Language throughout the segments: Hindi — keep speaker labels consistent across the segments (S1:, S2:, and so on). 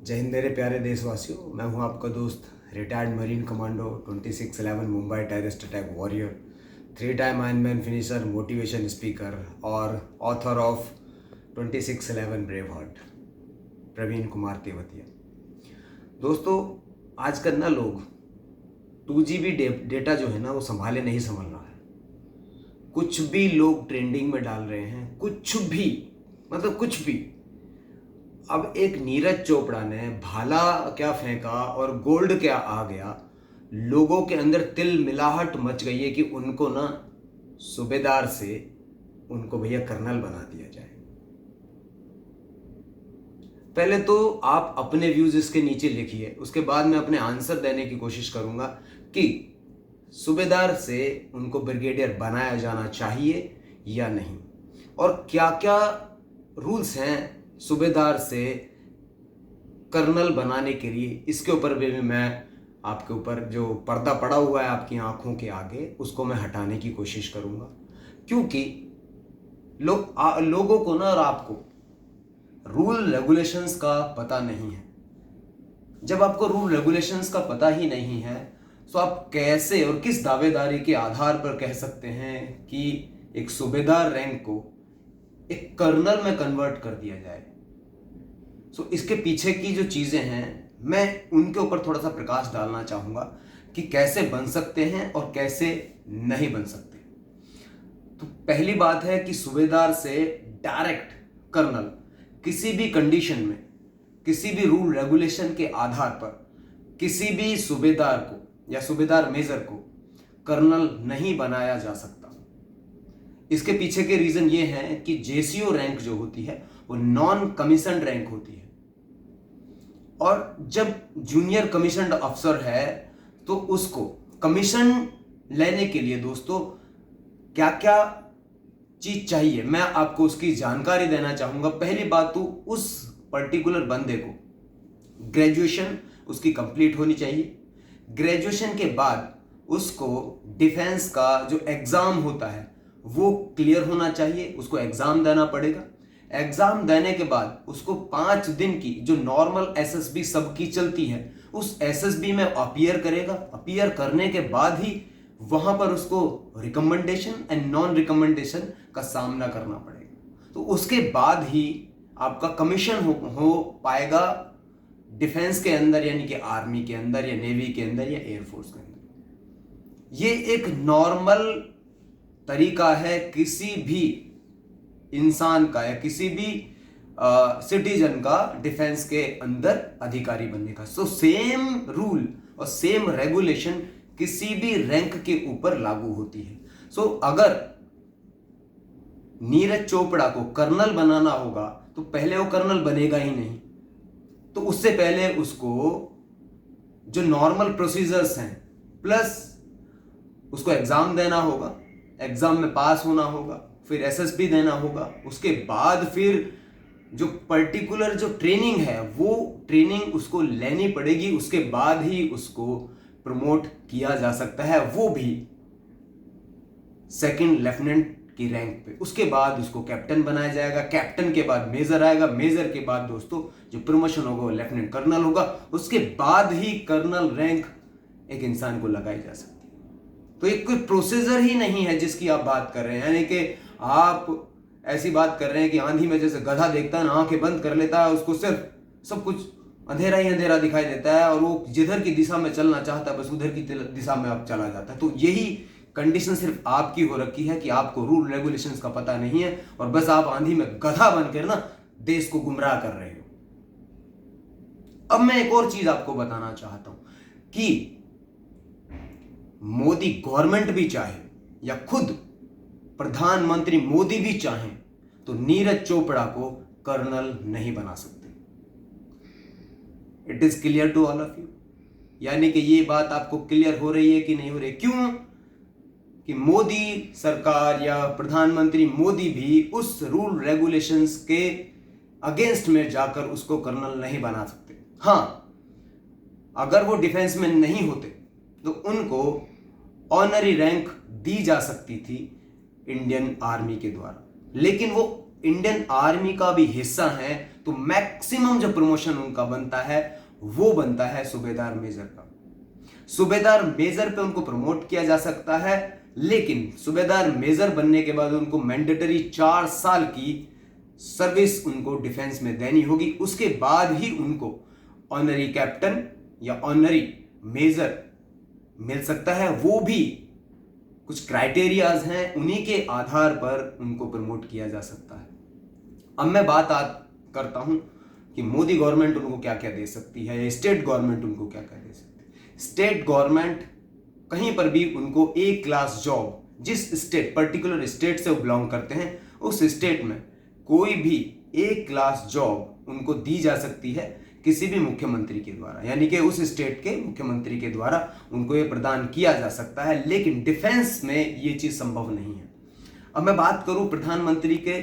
S1: जय हिंद मेरे प्यारे देशवासियों। मैं हूं आपका दोस्त retired marine commando 2611 Mumbai terrorist attack warrior, 3 time Ironman finisher, motivation speaker और author of 2611 brave heart, Praveen Kumar Tewatia. दोस्तों, आजकल ना लोग 2GB डेटा जो है ना वो संभाले नहीं संभल रहा है। कुछ भी लोग ट्रेंडिंग में डाल रहे हैं, कुछ भी, मतलब कुछ भी। अब एक नीरज चोपड़ा ने भाला क्या फेंका और गोल्ड क्या आ गया, लोगों के अंदर तिल मिलाहट मच गई है कि उनको ना सूबेदार से उनको भैया कर्नल बना दिया जाए। पहले तो आप अपने व्यूज इसके नीचे लिखिए, उसके बाद मैं अपने आंसर देने की कोशिश करूंगा कि सूबेदार से उनको ब्रिगेडियर बनाया जाना चाहिए या नहीं, और क्या क्या रूल्स हैं सूबेदार से कर्नल बनाने के लिए। इसके ऊपर भी मैं आपके ऊपर जो पर्दा पड़ा हुआ है आपकी आंखों के आगे, उसको मैं हटाने की कोशिश करूंगा, क्योंकि लोगों को ना और आपको रूल रेगुलेशंस का पता नहीं है। जब आपको रूल रेगुलेशंस का पता ही नहीं है तो आप कैसे और किस दावेदारी के आधार पर कह सकते हैं कि एक सूबेदार रैंक को एक कर्नल में कन्वर्ट कर दिया जाए। सो इसके पीछे की जो चीजें हैं मैं उनके ऊपर थोड़ा सा प्रकाश डालना चाहूंगा कि कैसे बन सकते हैं और कैसे नहीं बन सकते। तो पहली बात है कि सूबेदार से डायरेक्ट कर्नल किसी भी कंडीशन में, किसी भी रूल रेगुलेशन के आधार पर किसी भी सूबेदार को या सूबेदार मेजर को कर्नल नहीं बनाया जा सकता। इसके पीछे के रीजन ये है कि जेसीओ रैंक जो होती है वो नॉन कमीशन्ड रैंक होती है, और जब जूनियर कमीशन्ड अफसर है तो उसको कमीशन लेने के लिए दोस्तों क्या क्या चीज चाहिए मैं आपको उसकी जानकारी देना चाहूंगा। पहली बात तो उस पर्टिकुलर बंदे को ग्रेजुएशन उसकी कंप्लीट होनी चाहिए। ग्रेजुएशन के बाद उसको डिफेंस का जो एग्जाम होता है वो क्लियर होना चाहिए, उसको एग्जाम देना पड़ेगा। एग्जाम देने के बाद उसको 5 दिन की जो नॉर्मल एसएसबी सबकी चलती है उस एसएसबी में अपीयर करेगा। अपीयर करने के बाद ही वहां पर उसको रिकमेंडेशन एंड नॉन रिकमेंडेशन का सामना करना पड़ेगा। तो उसके बाद ही आपका कमीशन हो पाएगा डिफेंस के अंदर, यानी कि आर्मी के अंदर या नेवी के अंदर या एयरफोर्स के अंदर। ये एक नॉर्मल तरीका है किसी भी इंसान का या किसी भी सिटीजन का डिफेंस के अंदर अधिकारी बनने का। सो सेम रूल और सेम रेगुलेशन किसी भी रैंक के ऊपर लागू होती है। सो अगर नीरज चोपड़ा को कर्नल बनाना होगा तो पहले वो कर्नल बनेगा ही नहीं, तो उससे पहले उसको जो नॉर्मल प्रोसीजर्स हैं प्लस उसको एग्जाम देना होगा, एग्जाम में पास होना होगा, फिर एसएसबी देना होगा, उसके बाद फिर जो पर्टिकुलर जो ट्रेनिंग है वो ट्रेनिंग उसको लेनी पड़ेगी। उसके बाद ही उसको प्रमोट किया जा सकता है, वो भी 2nd लेफ्टिनेंट की रैंक पे। उसके बाद उसको कैप्टन बनाया जाएगा, कैप्टन के बाद मेजर आएगा, मेजर के बाद दोस्तों जो प्रमोशन होगा वो लेफ्टिनेंट कर्नल होगा। उसके बाद ही कर्नल रैंक एक इंसान को लगाई जा सकती है। तो एक कोई प्रोसीजर ही नहीं है जिसकी आप बात कर रहे हैं, यानी कि आप ऐसी बात कर रहे हैं कि आंधी में जैसे गधा देखता है ना, आंखें बंद कर लेता है, उसको सिर्फ सब कुछ अंधेरा ही अंधेरा दिखाई देता है और वो जिधर की दिशा में चलना चाहता है बस उधर की दिशा में आप चला जाता है। तो यही कंडीशन सिर्फ आपकी हो रखी है कि आपको रूल रेगुलेशंस का पता नहीं है और बस आप आंधी में गधा बनकर ना देश को गुमराह कर रहे हो। अब मैं एक और चीज आपको बताना चाहता हूं कि मोदी गवर्नमेंट भी चाहे या खुद प्रधानमंत्री मोदी भी चाहें तो नीरज चोपड़ा को कर्नल नहीं बना सकते। It is clear to all of you, यानी कि ये बात आपको क्लियर हो रही है कि नहीं हो रही? क्यों कि मोदी सरकार या प्रधानमंत्री मोदी भी उस रूल रेगुलेशंस के अगेंस्ट में जाकर उसको कर्नल नहीं बना सकते। हां, अगर वो डिफेंस में नहीं होते तो उनको ऑनरी रैंक दी जा सकती थी इंडियन आर्मी के द्वारा, लेकिन वो इंडियन आर्मी का भी हिस्सा हैं तो तो मैक्सिमम जो प्रमोशन उनका बनता है वो बनता है सूबेदार मेजर का। सूबेदार मेजर पे उनको प्रमोट किया जा सकता है, लेकिन सूबेदार मेजर बनने के बाद उनको मैंडेटरी 4 साल की सर्विस उनको डिफेंस में देनी होगी। उसके बाद ही उनको ऑनरी कैप्टन या ऑनरी मेजर मिल सकता है। वो भी कुछ क्राइटेरियाज हैं, उन्हीं के आधार पर उनको प्रमोट किया जा सकता है। अब मैं बात करता हूं कि मोदी गवर्नमेंट उनको क्या क्या दे सकती है या स्टेट गवर्नमेंट उनको क्या क्या दे सकती है। स्टेट गवर्नमेंट कहीं पर भी उनको एक क्लास जॉब, जिस स्टेट पर्टिकुलर स्टेट से वो बिलोंग करते हैं उस स्टेट में कोई भी एक क्लास जॉब उनको दी जा सकती है किसी भी मुख्यमंत्री के द्वारा, यानी कि उस स्टेट के मुख्यमंत्री के द्वारा उनको ये प्रदान किया जा सकता है। लेकिन डिफेंस में ये चीज संभव नहीं है। अब मैं बात करूं प्रधानमंत्री के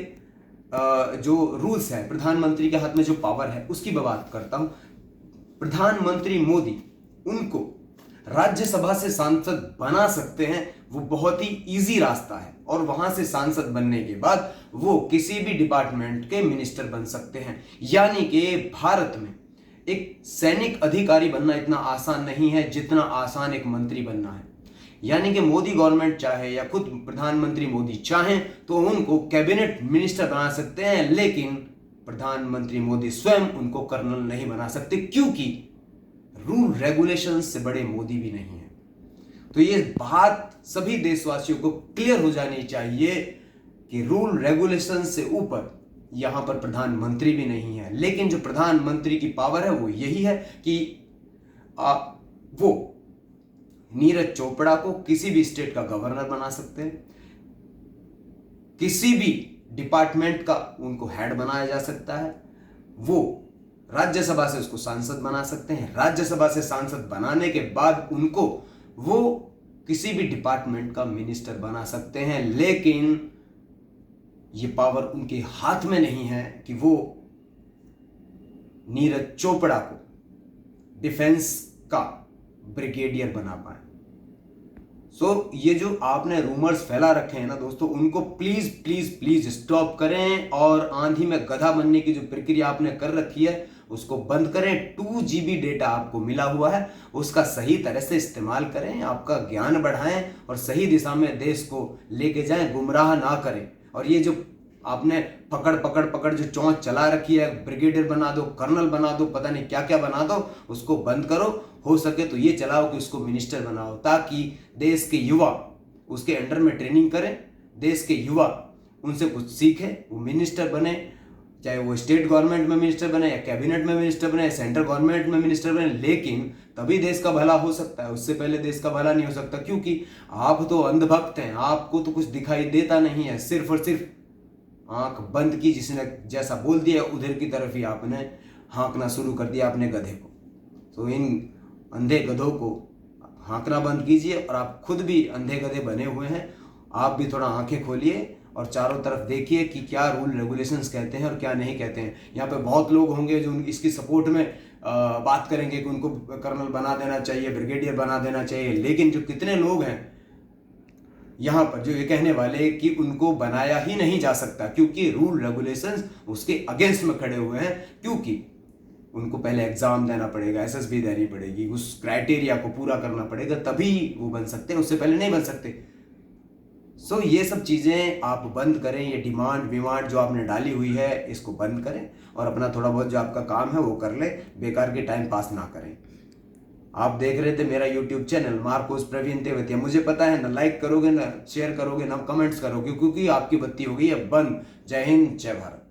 S1: जो रूल्स है, प्रधानमंत्री के हाथ में जो पावर है उसकी मैं बात करता हूं। प्रधानमंत्री मोदी उनको राज्यसभा से सांसद बना सकते हैं, वो बहुत ही इजी रास्ता है। और वहां से सांसद बनने के बाद वो किसी भी डिपार्टमेंट के मिनिस्टर बन सकते हैं। यानी कि भारत में एक सैनिक अधिकारी बनना इतना आसान नहीं है जितना आसान एक मंत्री बनना है। यानी कि मोदी गवर्नमेंट चाहे या खुद प्रधानमंत्री मोदी चाहें तो उनको कैबिनेट मिनिस्टर बना सकते हैं, लेकिन प्रधानमंत्री मोदी स्वयं उनको कर्नल नहीं बना सकते, क्योंकि रूल रेगुलेशन से बड़े मोदी भी नहीं है। तो ये बात सभी देशवासियों को क्लियर हो जानी चाहिए कि रूल रेगुलेशन से ऊपर यहां पर प्रधानमंत्री भी नहीं है। लेकिन जो प्रधानमंत्री की पावर है वो यही है कि वो नीरज चोपड़ा को किसी भी स्टेट का गवर्नर बना सकते हैं, किसी भी डिपार्टमेंट का उनको हेड बनाया जा सकता है, वो राज्यसभा से उसको सांसद बना सकते हैं, राज्यसभा से सांसद बनाने के बाद उनको वो किसी भी डिपार्टमेंट का मिनिस्टर बना सकते हैं। लेकिन ये पावर उनके हाथ में नहीं है कि वो नीरज चोपड़ा को डिफेंस का ब्रिगेडियर बना पाए। सो ये जो आपने रूमर्स फैला रखे हैं ना दोस्तों, उनको प्लीज प्लीज प्लीज स्टॉप करें और आंधी में गधा बनने की जो प्रक्रिया आपने कर रखी है उसको बंद करें। 2 GB डेटा आपको मिला हुआ है, उसका सही तरह से इस्तेमाल करें, आपका ज्ञान बढ़ाएं और सही दिशा में देश को लेके जाएं, गुमराह ना करें। और ये जो आपने पकड़ जो चौंच चला रखी है, ब्रिगेडियर बना दो, कर्नल बना दो, पता नहीं क्या क्या बना दो, उसको बंद करो। हो सके तो ये चलाओ कि उसको मिनिस्टर बनाओ, ताकि देश के युवा उसके अंडर में ट्रेनिंग करें, देश के युवा उनसे कुछ सीखें, वो मिनिस्टर बने, चाहे वो स्टेट गवर्नमेंट में मिनिस्टर बने या कैबिनेट में मिनिस्टर बने या सेंट्रल गवर्नमेंट में मिनिस्टर बने। लेकिन तभी देश का भला हो सकता है, उससे पहले देश का भला नहीं हो सकता, क्योंकि आप तो अंधभक्त हैं, आपको तो कुछ दिखाई देता नहीं है। सिर्फ और सिर्फ आंख बंद की, जिसने जैसा बोल दिया उधर की तरफ ही आपने हाँकना शुरू कर दिया अपने गधे को। तो इन अंधे गधों को हाँकना बंद कीजिए और आप खुद भी अंधे गधे बने हुए हैं। आप भी थोड़ा आंखें खोलिए और चारों तरफ देखिए कि क्या रूल रेगुलेशंस कहते हैं और क्या नहीं कहते हैं। यहाँ पे बहुत लोग होंगे जो इसकी सपोर्ट में बात करेंगे कि उनको कर्नल बना देना चाहिए, ब्रिगेडियर बना देना चाहिए। लेकिन जो कितने लोग हैं यहाँ पर जो ये कहने वाले कि उनको बनाया ही नहीं जा सकता, क्योंकि रूल रेगुलेशंस उसके अगेंस्ट में खड़े हुए हैं, क्योंकि उनको पहले एग्जाम देना पड़ेगा, SSB देनी पड़ेगी, उस क्राइटेरिया को पूरा करना पड़ेगा, तभी वो बन सकते हैं, उससे पहले नहीं बन सकते। सो ये सब चीज़ें आप बंद करें, ये डिमांड विमांड जो आपने डाली हुई है इसको बंद करें और अपना थोड़ा बहुत जो आपका काम है वो कर ले, बेकार के टाइम पास ना करें। आप देख रहे थे मेरा YouTube channel MARCOS Praveen Tewatia. मुझे पता है ना लाइक करोगे, ना शेयर करोगे, ना कमेंट्स करोगे, क्योंकि आपकी बत्ती हो गई है बंद। जय हिंद, जय भारत।